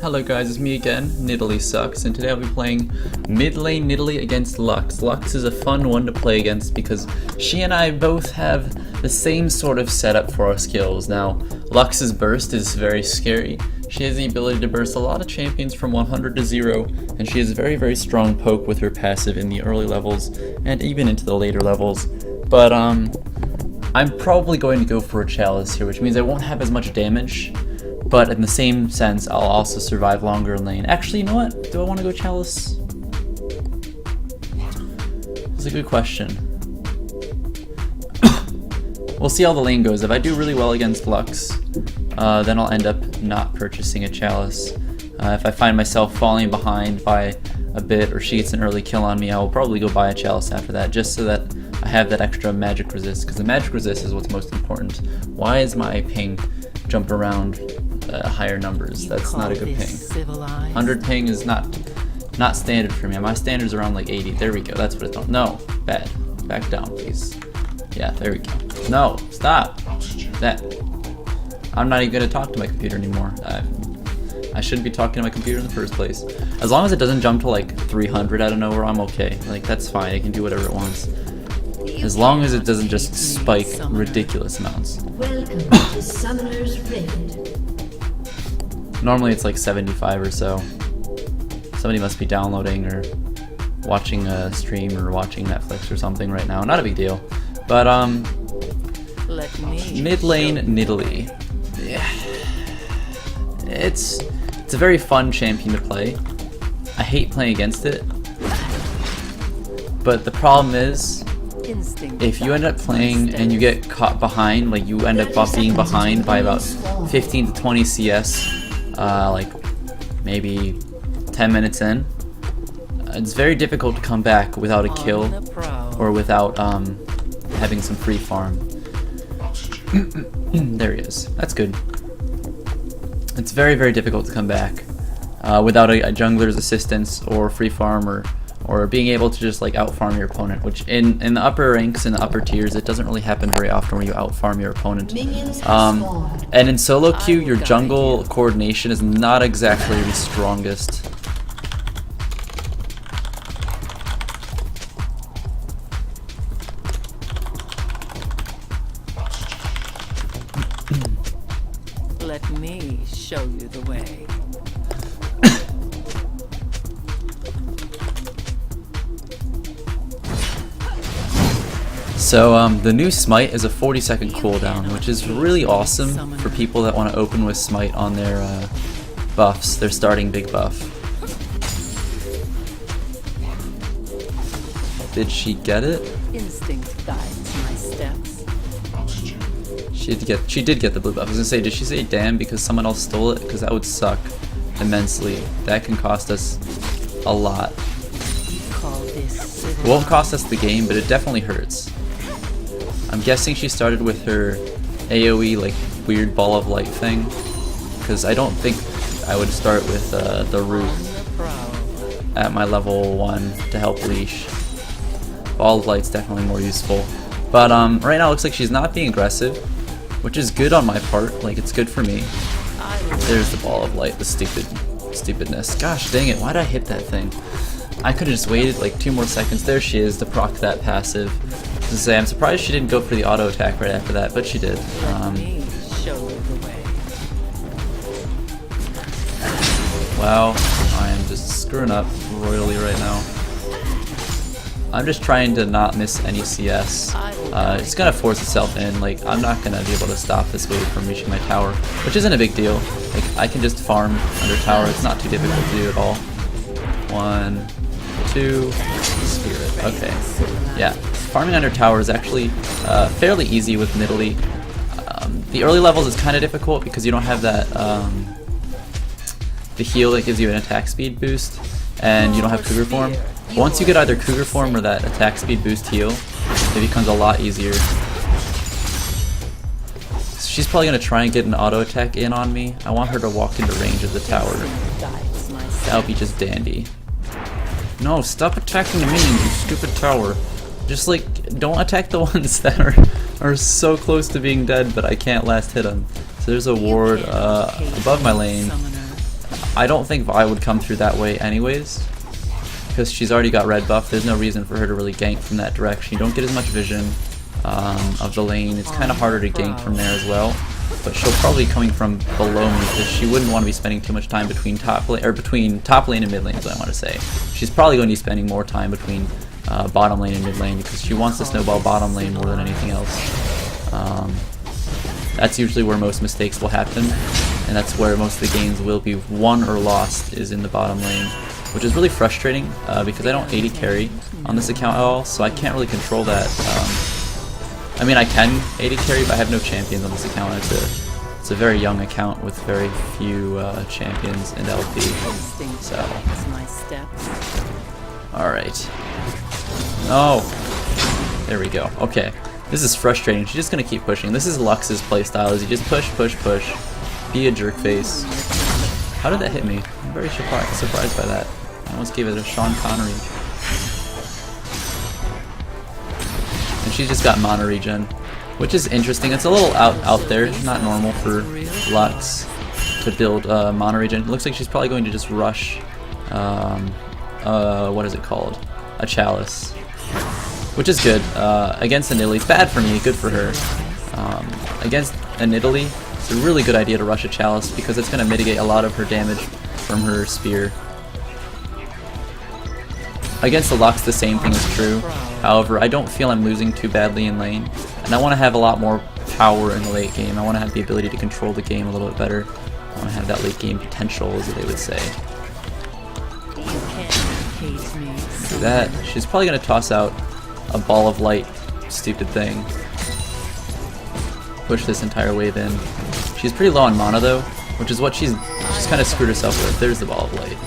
Hello guys, it's me again, Nidalee Sucks, and today I'll be playing mid lane Nidalee against Lux. Lux is a fun one to play against because she and I both have the same sort of setup for our skills. Now, Lux's burst is very scary. She has the ability to burst a lot of champions from 100 to 0, and she has a very strong poke with her passive in the early levels and even into the later levels. But I'm probably going to go for a chalice here, which means I won't have as much damage. But in the same sense, I'll also survive longer in lane. Actually, you know what? Do I want to go chalice? That's a good question. We'll see how the lane goes. If I do really well against Lux, then I'll end up not purchasing a chalice. If I find myself falling behind by a bit or she gets an early kill on me, I will probably go buy a chalice after that, just so that I have that extra magic resist, because the magic resist is what's most important. Why is my ping jump around higher numbers? That's not a good ping. 100 ping is not standard for me. My standard's around like 80. There we go. That's what it's on. No, bad. Back down, please. Yeah, there we go. No, stop. That. I'm not even gonna talk to my computer anymore. I shouldn't be talking to my computer in the first place. As long as it doesn't jump to like 300 out of nowhere, I'm okay. Like, that's fine. It can do whatever it wants. As long as it doesn't just spike ridiculous amounts. Welcome to Summoner's Rift. Normally it's like 75 or so. Somebody must be downloading or watching a stream or watching Netflix or something right now. Not a big deal. But mid lane Nidalee. Yeah. It's a very fun champion to play. I hate playing against it. But the problem is, if you end up playing and you get caught behind, like you end up being behind by about 15 to 20 CS, like maybe 10 minutes in, it's very difficult to come back without a kill or without having some free farm. There he is. That's good. It's very difficult to come back without a jungler's assistance or free farm or being able to just like out farm your opponent, which in the upper ranks and the upper tiers, it doesn't really happen very often where you out farm your opponent. And in solo queue, your jungle coordination is not exactly the strongest. Let me show you the way. So the new smite is a 40-second cooldown, which is really awesome for people that want to open with smite on their buffs, their starting big buff. Did she get it? Instinct guides my steps. She did get the blue buff. I was gonna say, did she say damn because someone else stole it? Because that would suck immensely. That can cost us a lot. It won't cost us the game, but it definitely hurts. I'm guessing she started with her AoE like weird ball of light thing, because I don't think I would start with the root at my level 1 to help leash. Ball of light's definitely more useful. But right now it looks like she's not being aggressive, which is good on my part. Like, it's good for me. There's the ball of light, the stupidness. Gosh dang it, why did I hit that thing? I could have just waited like 2 more seconds. There she is to proc that passive. To say, I'm surprised she didn't go for the auto attack right after that, but she did. Wow, I am just screwing up royally right now. I'm just trying to not miss any CS. It's gonna force itself in. Like, I'm not gonna be able to stop this wave from reaching my tower, which isn't a big deal. Like, I can just farm under tower. It's not too difficult to do at all. 1, 2, spirit. Okay, yeah. Farming under tower is actually fairly easy with Nidalee. The early levels is kind of difficult because you don't have that the heal that gives you an attack speed boost, and you don't have Cougar form. Once you get either Cougar form or that attack speed boost heal, it becomes a lot easier. She's probably gonna try and get an auto attack in on me. I want her to walk into range of the tower. That would be just dandy. No, stop attacking me, you stupid tower. Just like, don't attack the ones that are so close to being dead, but I can't last hit them. So there's a ward above my lane. I don't think Vi would come through that way anyways, because she's already got red buff. There's no reason for her to really gank from that direction. You don't get as much vision of the lane. It's kind of harder to gank from there as well. But she'll probably be coming from below me because she wouldn't want to be spending too much time between top lane and mid lane is what I want to say. She's probably going to be spending more time between bottom lane and mid lane because she wants to snowball bottom lane more than anything else. That's usually where most mistakes will happen, and that's where most of the games will be won or lost, is in the bottom lane, which is really frustrating because I don't AD carry on this account at all, so I can't really control that. I mean, I can AD carry, but I have no champions on this account. It's a very young account with very few champions in LP. So, all right. Oh, there we go. Okay, this is frustrating. She's just gonna keep pushing. This is Lux's playstyle: is you just push, push, push, be a jerk face. How did that hit me? I'm very surprised by that. I almost gave it a Sean Connery. And she's just got mana regen, which is interesting. It's a little out there, not normal for Lux to build mana regen. It looks like she's probably going to just rush, what is it called? A Chalice, which is good. Against a Nidalee, it's bad for me, good for her. Against a Nidalee, it's a really good idea to rush a Chalice because it's going to mitigate a lot of her damage from her spear. Against the Lux, the same thing is true. However, I don't feel I'm losing too badly in lane, and I want to have a lot more power in the late game. I want to have the ability to control the game a little bit better. I want to have that late game potential, as they would say. Do that. She's probably going to toss out a ball of light, stupid thing. Push this entire wave in. She's pretty low on mana though, which is what she's kind of screwed herself with. There's the ball of light.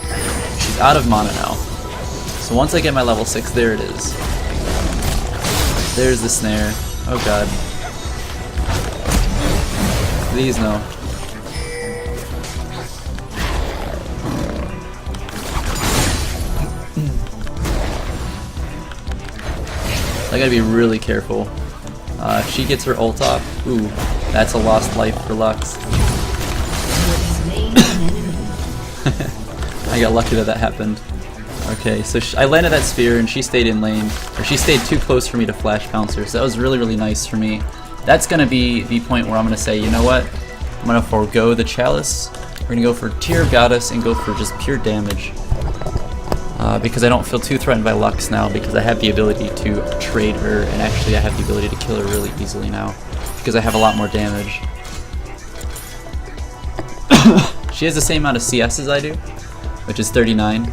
She's out of mana now. So once I get my level 6, there it is. There's the snare. Oh god. Please no. I gotta be really careful. If she gets her ult off, ooh, that's a lost life for Lux. I got lucky that happened. Okay, so I landed that spear and she stayed in lane, or she stayed too close for me to flash pounce her, so that was really, really nice for me. That's gonna be the point where I'm gonna say, you know what? I'm gonna forego the Chalice. We're gonna go for Tear of Goddess and go for just pure damage. Because I don't feel too threatened by Lux now, because I have the ability to trade her, and actually I have the ability to kill her really easily now, because I have a lot more damage. She has the same amount of CS as I do, which is 39.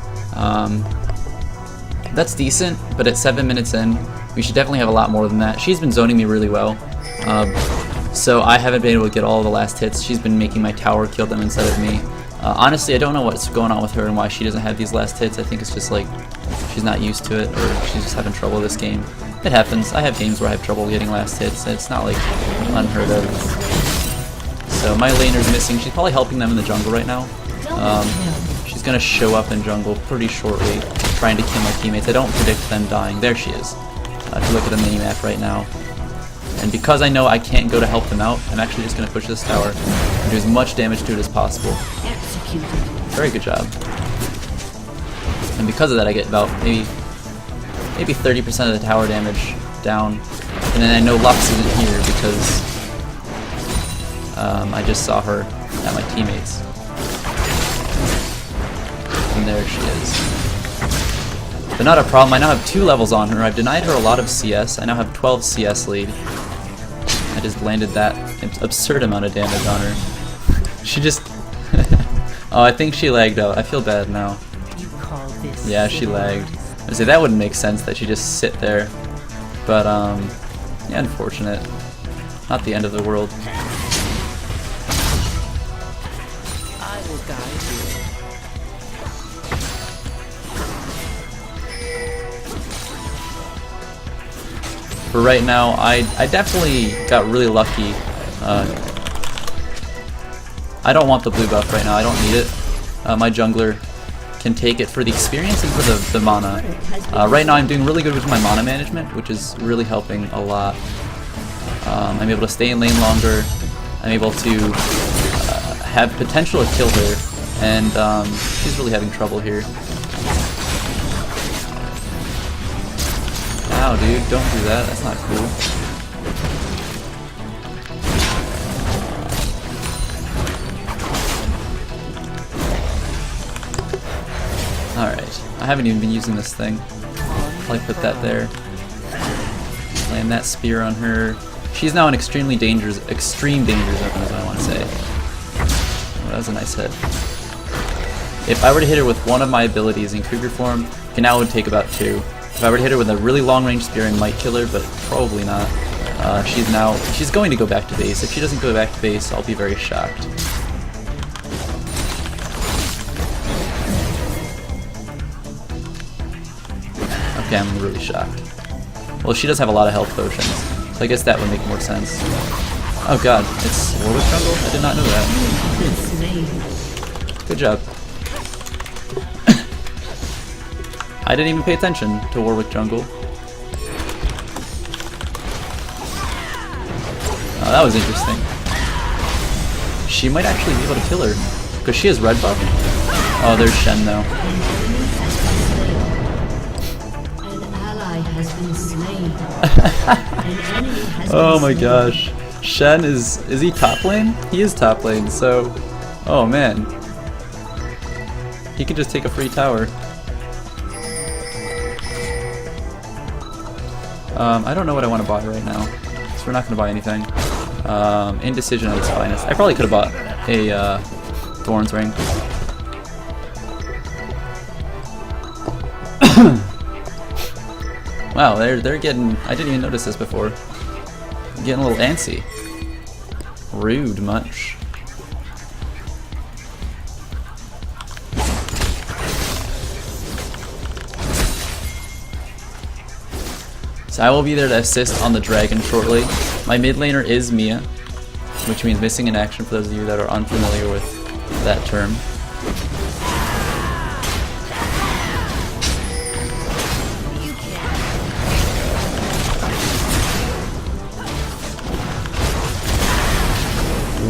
That's decent, but at 7 minutes in, we should definitely have a lot more than that. She's been zoning me really well, so I haven't been able to get all the last hits. She's been making my tower kill them instead of me. Honestly, I don't know what's going on with her and why she doesn't have these last hits. I think it's just like she's not used to it, or she's just having trouble this game. It happens. I have games where I have trouble getting last hits, and it's not like unheard of. So my laner's missing. She's probably helping them in the jungle right now. She's gonna show up in jungle pretty shortly, trying to kill my teammates. I don't predict them dying. There she is. If you look at the minimap right now. And because I know I can't go to help them out, I'm actually just gonna push this tower and do as much damage to it as possible. Very good job. And because of that, I get about maybe 30% of the tower damage down. And then I know Lux isn't here because I just saw her at my teammates. And there she is. But not a problem. I now have 2 levels on her. I've denied her a lot of CS. I now have 12 CS lead. I just landed that absurd amount of damage on her. She just... Oh, I think she lagged out. I feel bad now. Yeah, she lagged. I say that wouldn't make sense that she just sit there. But, yeah, unfortunate. Not the end of the world. I will guide you. For right now, I definitely got really lucky. I don't want the blue buff right now. I don't need it. My jungler can take it for the experience and for the mana. Right now I'm doing really good with my mana management, which is really helping a lot. I'm able to stay in lane longer. I'm able to have potential to kill her and she's really having trouble here. Ow, dude, don't do that. That's not cool. Alright, I haven't even been using this thing. Probably put that there. Land that spear on her. She's now in extreme danger zone is what I want to say. Oh, that was a nice hit. If I were to hit her with one of my abilities in Cougar form, now it would take about 2. If I were to hit her with a really long range spear, I might kill her, but probably not. She's going to go back to base. If she doesn't go back to base, I'll be very shocked. Okay, I'm really shocked. Well, she does have a lot of health potions, so I guess that would make more sense. Oh god, it's Warwick Jungle? I did not know that. Good job. I didn't even pay attention to Warwick Jungle. Oh, that was interesting. She might actually be able to kill her, because she has red buff. Oh, there's Shen though. Has been slain. Oh my gosh. Shen is he top lane? He is top lane, so oh man. He could just take a free tower. I don't know what I want to buy right now, so we're not going to buy anything. Indecision at its finest. I probably could have bought a Thorn's Ring. Wow, they're getting... I didn't even notice this before. Getting a little antsy. Rude much. So I will be there to assist on the dragon shortly. My mid laner is Mia, which means missing in action for those of you that are unfamiliar with that term.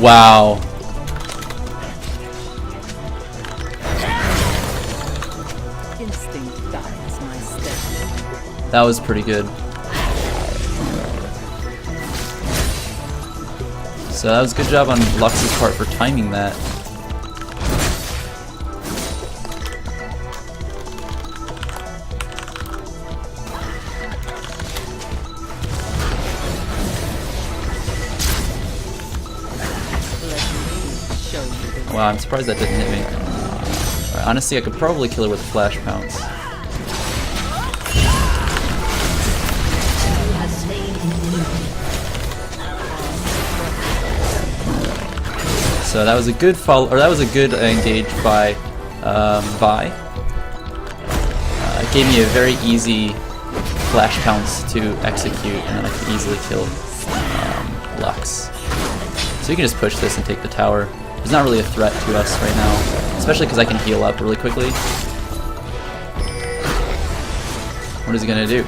Wow. Instinct guides my steps. That was pretty good. So that was a good job on Lux's part for timing that. Wow, I'm surprised that didn't hit me. Right, honestly, I could probably kill her with a flash pounce. So that was a good engage by Vi. It gave me a very easy flash pounce to execute, and then I could easily kill Lux. So you can just push this and take the tower. It's not really a threat to us right now, especially because I can heal up really quickly. What is he gonna do?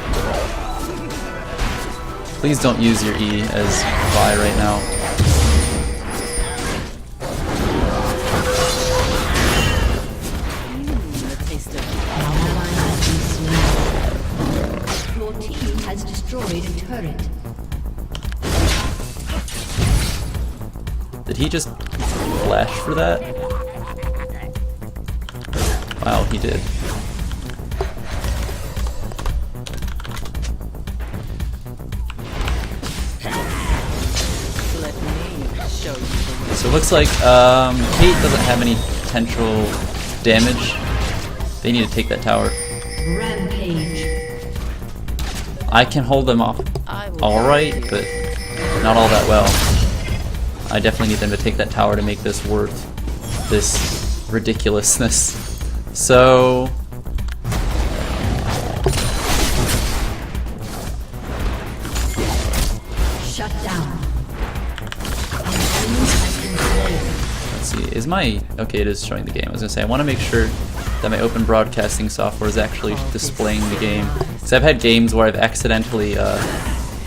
Please don't use your E as Vi right now. Your team has destroyed a turret. Did he just flash for that? Wow, he did. Let me show you the way. So it looks like Kate doesn't have any potential damage. They need to take that tower. Rampage. I can hold them off alright, but not all that well. I definitely need them to take that tower to make this worth this ridiculousness. So... Shut down. let's see, is my... okay, it is showing the game. I was gonna say, I want to make sure that my open broadcasting software is actually displaying the game. Because I've had games where I've accidentally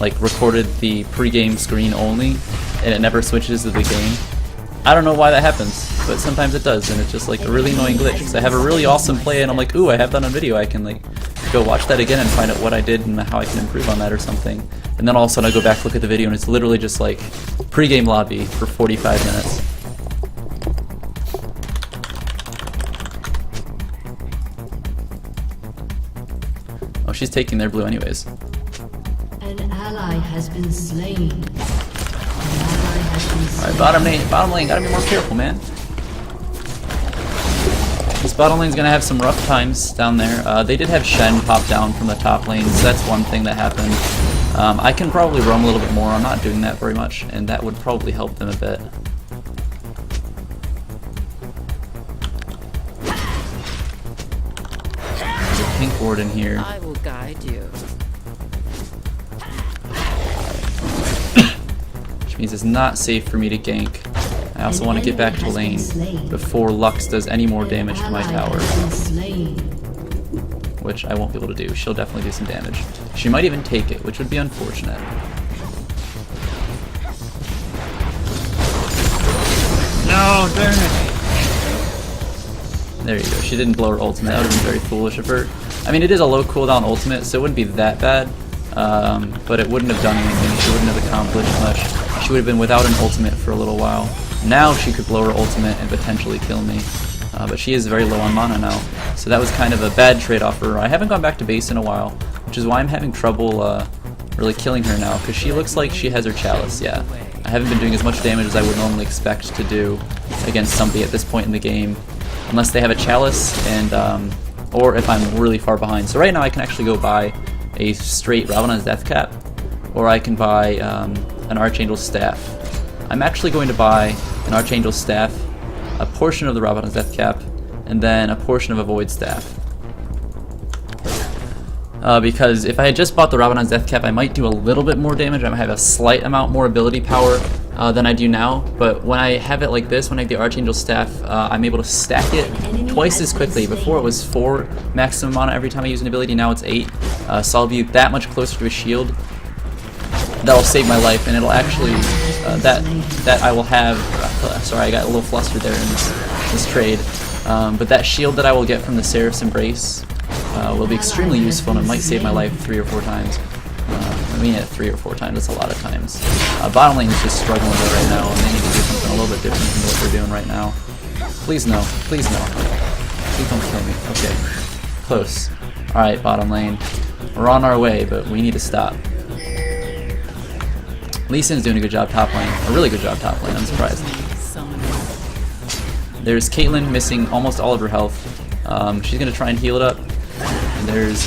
like recorded the pre-game screen only, and it never switches to the game. I don't know why that happens. but sometimes it does, and it's just like a really annoying glitch. Because I have a really awesome play, and I'm like, ooh, I have that on video. I can like go watch that again and find out what I did and how I can improve on that or something. And then all of a sudden I go back, look at the video, and it's literally just like pre-game lobby for 45 minutes. Oh, she's taking their blue anyways. An ally has been slain. An ally has been slain. Alright, bottom lane, gotta be more careful, man. This bottom lane's gonna have some rough times down there. They did have Shen pop down from the top lane, so that's one thing that happened. I can probably roam a little bit more. I'm not doing that very much, and that would probably help them a bit. There's a pink ward in here. I will guide you. Which means it's not safe for me to gank. I also want to get back to lane before Lux does any more damage to my tower, which I won't be able to do. She'll definitely do some damage. She might even take it, which would be unfortunate. No, darn it! There you go. She didn't blow her ultimate. That would have been very foolish of her. I mean, it is a low cooldown ultimate, so it wouldn't be that bad, but it wouldn't have done anything. She wouldn't have accomplished much. She would have been without an ultimate for a little while. Now she could blow her ultimate and potentially kill me, but she is very low on mana now, so that was kind of a bad trade-off for her. I haven't gone back to base in a while, which is why I'm having trouble really killing her now, because she looks like she has her chalice, yeah. I haven't been doing as much damage as I would normally expect to do against somebody at this point in the game, unless they have a chalice, and or if I'm really far behind. So right now I can actually go buy a straight Ravana's Death Cap, or I can buy an Archangel's Staff. I'm actually going to buy an Archangel's Staff, a portion of the Ravana's Death Cap, and then a portion of a Void Staff. Because if I had just bought the Ravana's Death Cap, I might do a little bit more damage. I might have a slight amount more ability power than I do now. But when I have it like this, when I have the Archangel's Staff, I'm able to stack it twice as quickly. Before it was 4 maximum mana every time I use an ability, now it's 8. So I'll be that much closer to a shield. That'll save my life, and it'll actually, that I will have, sorry, I got a little flustered there in this trade, but that shield that I will get from the Seraph's Embrace will be extremely useful, and it might save my life 3 or 4 times. I mean, 3 or 4 times, that's a lot of times. Bottom lane is just struggling with it right now, and they need to do something a little bit different than what they're doing right now. Please no, please no. Please don't kill me. Okay, close. Alright, bottom lane. We're on our way, but we need to stop. Lee Sin's doing a good job top lane, a really good job top lane, I'm surprised. There's Caitlyn missing almost all of her health. She's going to try and heal it up. And there's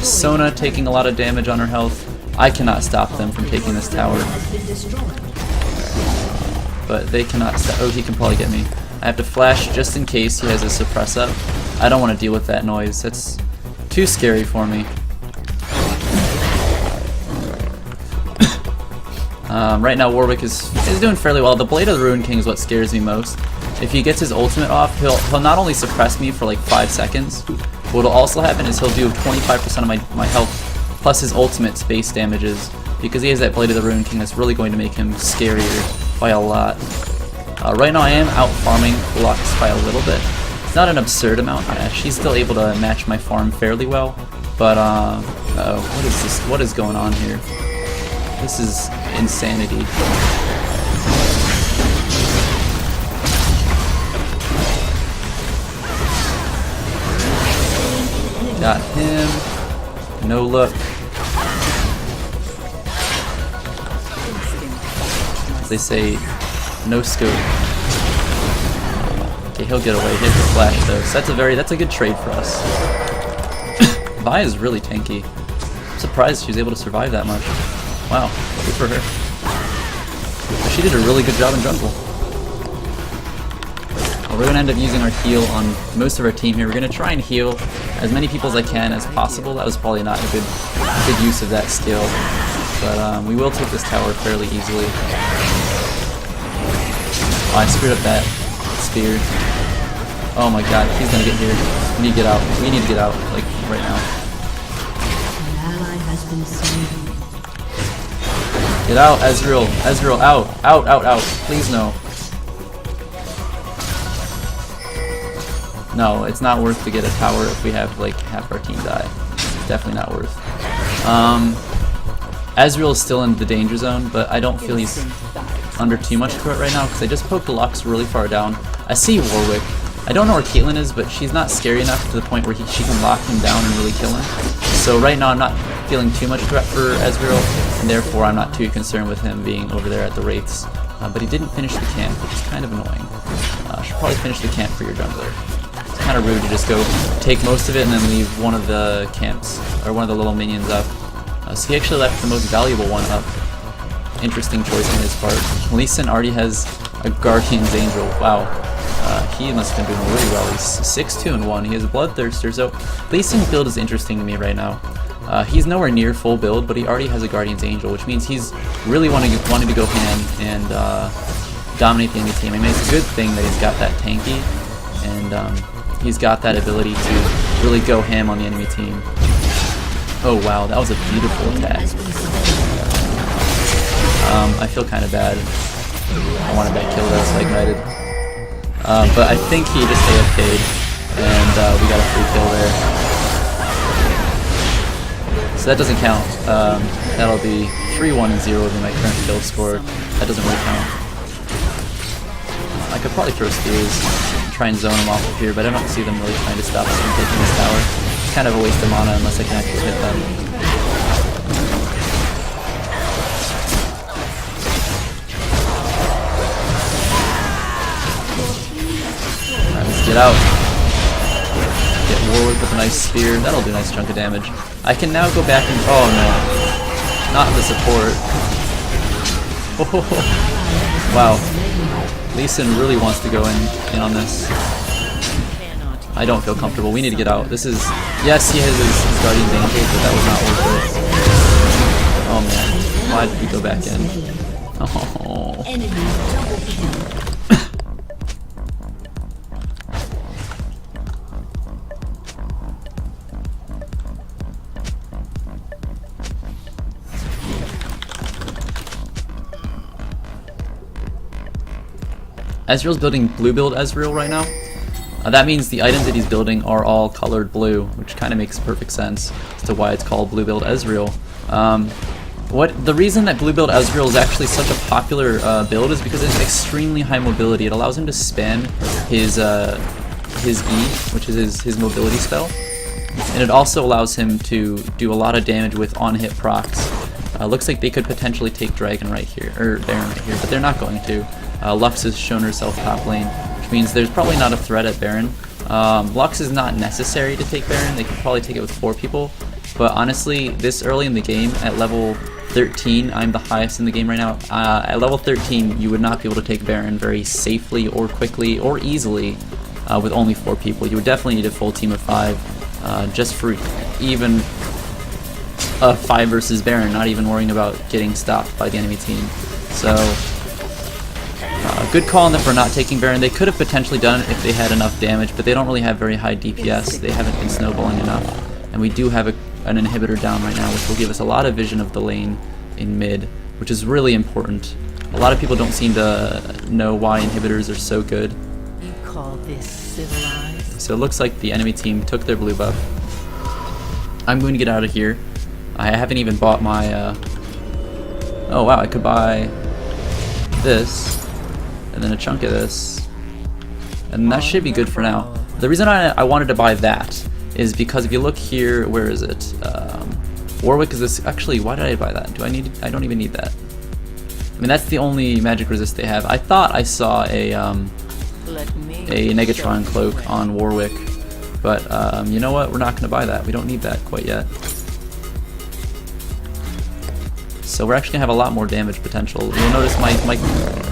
Sona taking a lot of damage on her health. I cannot stop them from taking this tower. But they cannot stop. Oh, he can probably get me. I have to flash just in case he has a suppress up. I don't want to deal with that noise. That's too scary for me. Right now Warwick is doing fairly well. The Blade of the Ruined King is what scares me most. If he gets his ultimate off, he'll not only suppress me for like 5 seconds, but what'll also happen is he'll do 25% of my health plus his ultimate's base damages, because he has that Blade of the Ruined King that's really going to make him scarier by a lot. Right now I am out farming Lux by a little bit. It's not an absurd amount. She's still able to match my farm fairly well, but what is this? What is going on here? This is insanity. Got him. No look. As they say, no scope. Okay, he'll get away. Hit the flash though. So that's a good trade for us. Vi is really tanky. I'm surprised she was able to survive that much. Wow, good for her. But she did a really good job in jungle. Well, we're going to end up using our heal on most of our team here. We're going to try and heal as many people as I can as possible. That was probably not a good use of that skill. But we will take this tower fairly easily. Oh, I screwed up that spear. Oh my god, he's going to get here. We need to get out. We need to get out, like, right now. An ally has been slain. Get out, Ezreal. Ezreal, out. Out, out, out. Please no. No, it's not worth to get a tower if we have like half our team die. It's definitely not worth. Ezreal is still in the danger zone, but I don't feel he's under too much threat right now because I just poked Lux really far down. I see Warwick. I don't know where Caitlyn is, but she's not scary enough to the point where she can lock him down and really kill him. So right now I'm not feeling too much threat for Ezreal, and therefore I'm not too concerned with him being over there at the Wraiths. But he didn't finish the camp, which is kind of annoying. Should probably finish the camp for your jungler. It's kind of rude to just go take most of it and then leave one of the camps, or one of the little minions up. So he actually left the most valuable one up. Interesting choice on his part. Lee Sin already has a Guardian's Angel. Wow. He must have been doing really well. He's 6-2-1. He has a Bloodthirster, so Lee Sin's build is interesting to me right now. He's nowhere near full build, but he already has a Guardian's Angel, which means he's really wanting to go ham and dominate the enemy team. I mean, it's a good thing that he's got that tanky, and he's got that ability to really go ham on the enemy team. Oh wow, that was a beautiful attack. I feel kind of bad. I wanted that kill that was like knighted. But I think he just AFK'd, and we got a free kill there. So that doesn't count. That'll be 3-1 and 0 would be my current kill score. That doesn't really count. I could probably throw spears and try and zone them off of here, but I don't see them really trying to stop us from taking this tower. It's kind of a waste of mana unless I can actually hit them. Alright, let's get out. Get Warwick with a nice spear. That'll do a nice chunk of damage. I can now go back and... oh no. Not the support. Oh, wow. Lee Sin really wants to go in on this. I don't feel comfortable. We need to get out. This is... yes, he has his Guardian's Angel, but that was not worth it. Oh man. Why did we go back in? Oh. Ezreal's building blue build Ezreal right now. That means the items that he's building are all colored blue, which kind of makes perfect sense as to why it's called blue build Ezreal. The reason that blue build Ezreal is actually such a popular build is because it's extremely high mobility. It allows him to spam his E, which is his mobility spell, and it also allows him to do a lot of damage with on-hit procs. Looks like they could potentially take Dragon right here, or Baron right here, but they're not going to. Lux has shown herself top lane, which means there's probably not a threat at Baron. Lux is not necessary to take Baron. They could probably take it with 4 people, but honestly, this early in the game, at level 13, I'm the highest in the game right now. At level 13, you would not be able to take Baron very safely or quickly or easily with only 4 people. You would definitely need a full team of 5 just for even a 5 versus Baron, not even worrying about getting stopped by the enemy team. So, good call on them for not taking Baron. They could have potentially done it if they had enough damage, but they don't really have very high DPS. They haven't been snowballing enough. And we do have an inhibitor down right now, which will give us a lot of vision of the lane in mid, which is really important. A lot of people don't seem to know why inhibitors are so good. You call this civilized? So it looks like the enemy team took their blue buff. I'm going to get out of here. I haven't even bought my... oh wow, I could buy this, and then a chunk of this, and that should be good for now. The reason I wanted to buy that is because if you look here, where is it? Warwick is this... actually, why did I buy that? I don't even need that. I mean, that's the only magic resist they have. I thought I saw a Negatron cloak on Warwick, but you know what? We're not going to buy that. We don't need that quite yet. So we're actually going to have a lot more damage potential. You'll notice my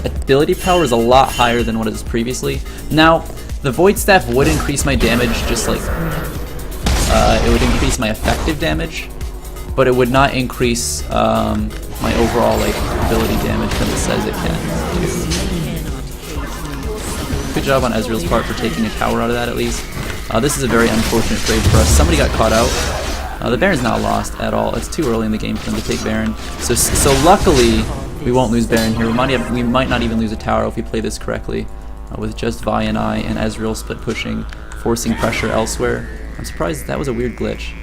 ability power is a lot higher than what it was previously. Now, the Void Staff would increase my damage, just like... it would increase my effective damage, but it would not increase my overall ability damage when it says it can. Good job on Ezreal's part for taking a tower out of that at least. This is a very unfortunate trade for us. Somebody got caught out. The Baron's not lost at all. It's too early in the game for them to take Baron. So luckily, we won't lose Baron here. We might not even lose a tower if we play this correctly. With just Vi and I and Ezreal split pushing forcing pressure elsewhere. I'm surprised that was a weird glitch.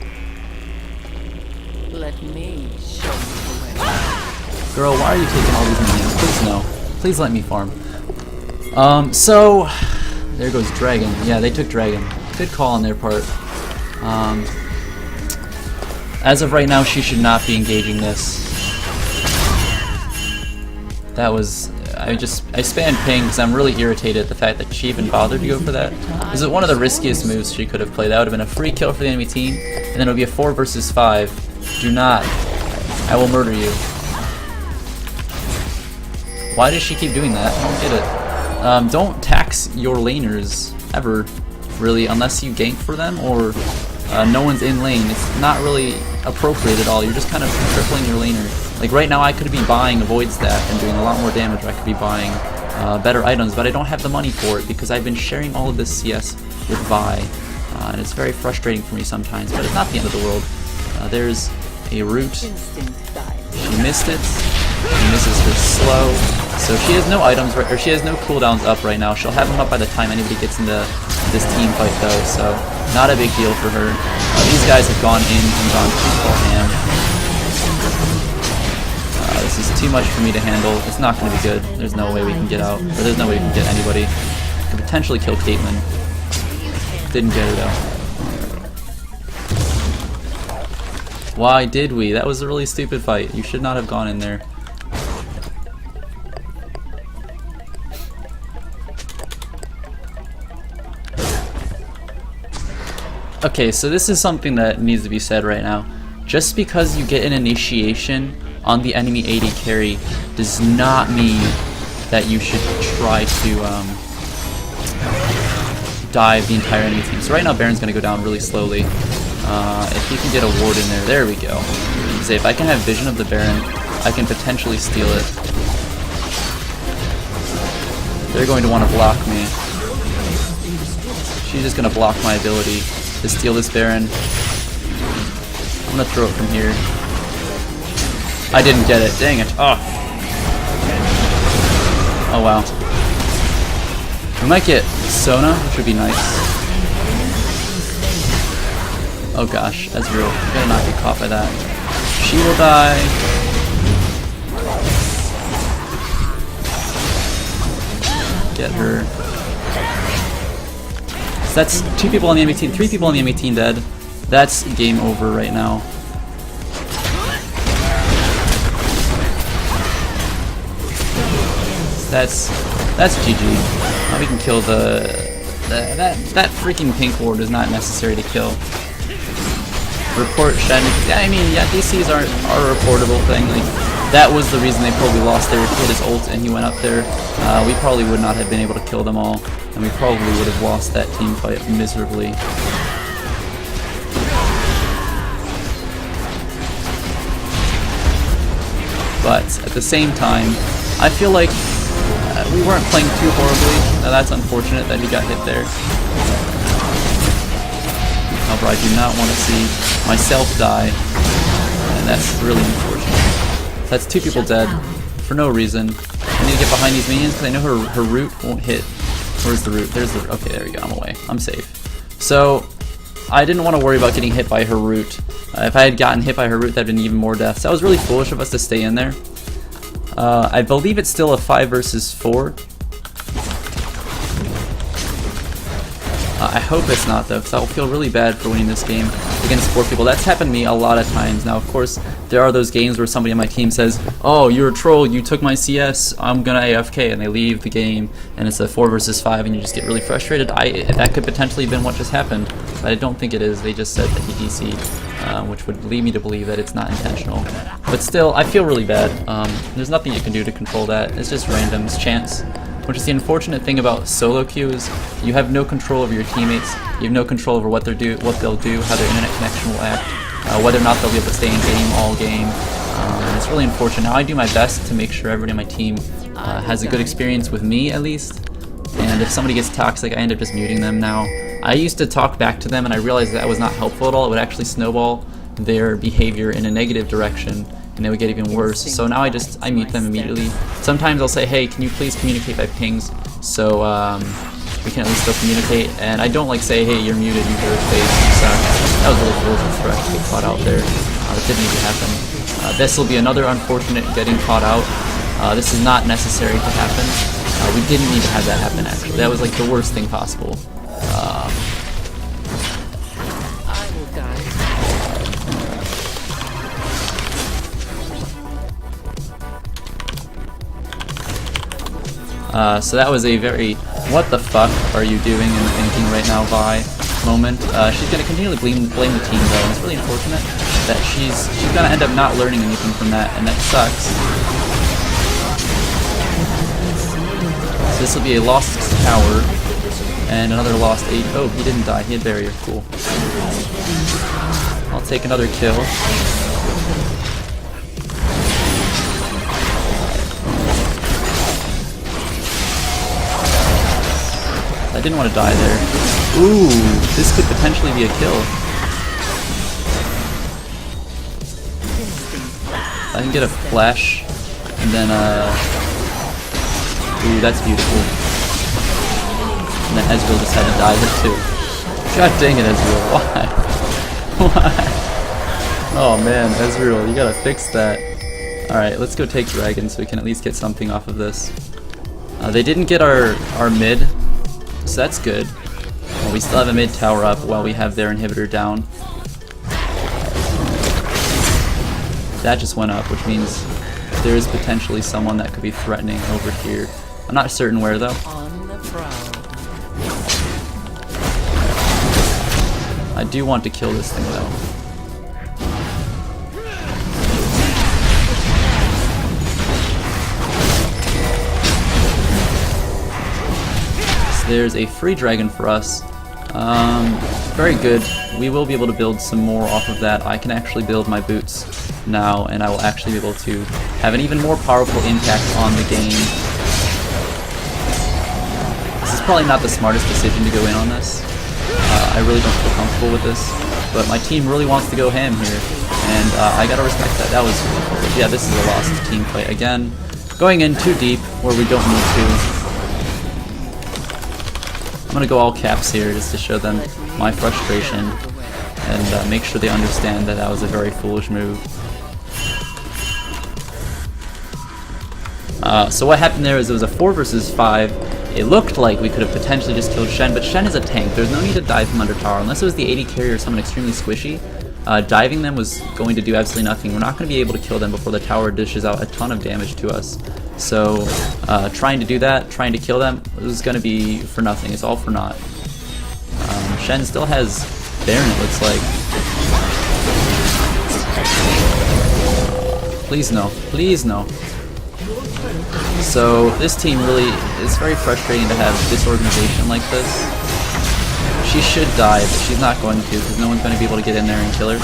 Let me show you the way. Girl, why are you taking all these minions? Please no. Please let me farm. So there goes Dragon. Yeah, they took Dragon. Good call on their part. As of right now, she should not be engaging this. That was... I spammed ping because I'm really irritated at the fact that she even bothered to go for that. This is one of the riskiest moves she could have played. That would have been a free kill for the enemy team, and then it would be a 4 versus 5. Do not. I will murder you. Why does she keep doing that? I don't get it. Don't tax your laners, ever, really, unless you gank for them or no one's in lane. It's not really appropriate at all. You're just kind of crippling your laner. Like right now I could be buying a void staff and doing a lot more damage, or I could be buying better items, but I don't have the money for it because I've been sharing all of this CS with Vi, and it's very frustrating for me sometimes, but it's not the end of the world. There's a root. She missed it. She misses her slow. So she has no items, or she has no cooldowns up right now. She'll have them up by the time anybody gets into this team fight though, so not a big deal for her. These guys have gone in and gone too far ham. This is too much for me to handle. It's not going to be good. There's no way we can get out. Or there's no way we can get anybody. Could potentially kill Caitlyn. Didn't get her though. Why did we? That was a really stupid fight. You should not have gone in there. Okay, so this is something that needs to be said right now. Just because you get an initiation on the enemy AD carry does not mean that you should try to dive the entire enemy team. So right now Baron's going to go down really slowly. If you can get a ward in there, there we go. Say, if I can have vision of the Baron, I can potentially steal it. They're going to want to block me. She's just going to block my ability to steal this Baron. I'm going to throw it from here. I didn't get it. Dang it. Oh. Oh, wow. We might get Sona, which would be nice. Oh, gosh. That's real. I better not get caught by that. She will die. Get her. So that's 2 people on the enemy team. 3 people on the enemy team dead. That's game over right now. That's GG. We can kill that freaking pink ward is not necessary to kill. Report Shen. I mean, yeah, DCs are a reportable thing. Like that was the reason they probably lost there. He hit his ult and he went up there. We probably would not have been able to kill them all, and we probably would have lost that team fight miserably. But at the same time, I feel like we weren't playing too horribly. Now that's unfortunate that he got hit there. However, I do not want to see myself die, and that's really unfortunate. That's 2 people dead for no reason. I need to get behind these minions because I know her root won't hit. Where's the root? There's the... Okay, there we go. I'm away. I'm safe. So I didn't want to worry about getting hit by her root. If I had gotten hit by her root, that'd been even more deaths. That was really foolish of us to stay in there. I believe it's still a 5 versus 4. I hope it's not though, because I'll feel really bad for winning this game against 4 people. That's happened to me a lot of times. Now, of course, there are those games where somebody on my team says, "Oh, you're a troll, you took my CS, I'm gonna AFK," and they leave the game, and it's a 4 versus 5, and you just get really frustrated. That could potentially have been what just happened, but I don't think it is. They just said that he DC'd, which would lead me to believe that it's not intentional. But still, I feel really bad. There's nothing you can do to control that. It's just random, it's chance. Which is the unfortunate thing about solo queue is you have no control over your teammates. You have no control over what they'll do, how their internet connection will act, whether or not they'll be able to stay in game all game. It's really unfortunate. Now I do my best to make sure everybody on my team has a good experience with me at least. And if somebody gets toxic, I end up just muting them now. I used to talk back to them and I realized that was not helpful at all. It would actually snowball their behavior in a negative direction, and they would get even worse. So now I mute them immediately. Sometimes I'll say, "Hey, can you please communicate by pings so we can at least still communicate. And I don't like say, hey, you're muted, you heard face, you suck. That was really foolish and correct to get caught out there. That didn't need to happen. This will be another unfortunate getting caught out. This is not necessary to happen. We didn't need to have that happen, actually. That was like the worst thing possible. I will guide you. So that was a very, what the fuck are you doing and thinking right now, Vi moment. She's going to continually blame the team, though, and it's really unfortunate that she's going to end up not learning anything from that, and that sucks. So this will be a lost tower, and another lost 8. Oh, he didn't die. He had barrier. Cool. I'll take another kill. I didn't want to die there. Ooh, this could potentially be a kill. I can get a flash, and then ooh, that's beautiful. And then Ezreal just had to die there too. God dang it, Ezreal, why? Why? Oh man, Ezreal, you gotta fix that. Alright, let's go take Dragon so we can at least get something off of this. They didn't get our mid, so that's good. Well, we still have a mid tower up while we have their inhibitor down. That just went up, which means there is potentially someone that could be threatening over here. I'm not certain where though. On the prowl. I do want to kill this thing though. So there's a free dragon for us. Very good. We will be able to build some more off of that. I can actually build my boots now, and I will actually be able to have an even more powerful impact on the game. This is probably not the smartest decision to go in on this. I really don't feel comfortable with this, but my team really wants to go ham here, and I gotta respect that. That was really foolish. Yeah, this is a lost team fight again. Going in too deep where we don't need to. I'm gonna go all caps here just to show them my frustration and make sure they understand that that was a very foolish move. So what happened there is it was a 4 versus 5. It looked like we could have potentially just killed Shen, but Shen is a tank. There's no need to dive him under tower unless it was the 80 carry or someone extremely squishy. Diving them was going to do absolutely nothing. We're not going to be able to kill them before the tower dishes out a ton of damage to us. So trying to do that, trying to kill them, is going to be for nothing. It's all for naught. Shen still has Baron, it looks like. Please no. Please no. So this team really, it's very frustrating to have disorganization like this. She should die, but she's not going to because no one's going to be able to get in there and kill her.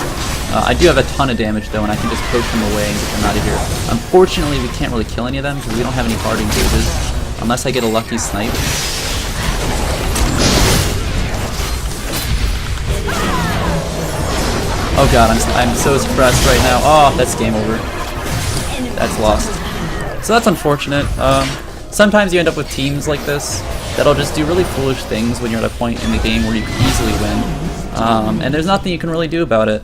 I do have a ton of damage though, and I can just poke them away and get them out of here. Unfortunately, we can't really kill any of them because we don't have any hard engages, unless I get a lucky snipe. Oh god, I'm so suppressed right now. Oh, that's game over. That's lost. So that's unfortunate. Sometimes you end up with teams like this that'll just do really foolish things when you're at a point in the game where you can easily win. And there's nothing you can really do about it.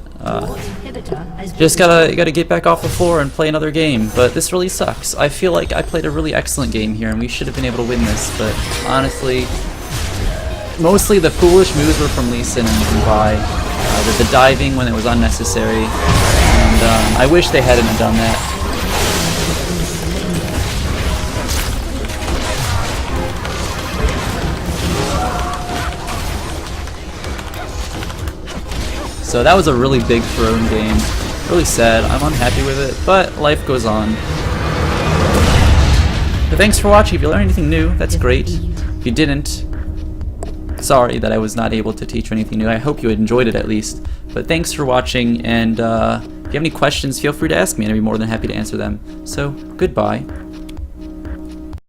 Just gotta get back off the floor and play another game. But this really sucks. I feel like I played a really excellent game here and we should have been able to win this, but honestly, mostly the foolish moves were from Lee Sin and Vi. The diving when it was unnecessary, and I wish they hadn't done that. So that was a really big throne game. Really sad. I'm unhappy with it, but life goes on. But thanks for watching. If you learned anything new, that's great. If you didn't, sorry that I was not able to teach you anything new. I hope you enjoyed it at least. But thanks for watching, and if you have any questions, feel free to ask me, and I'd be more than happy to answer them. So, goodbye.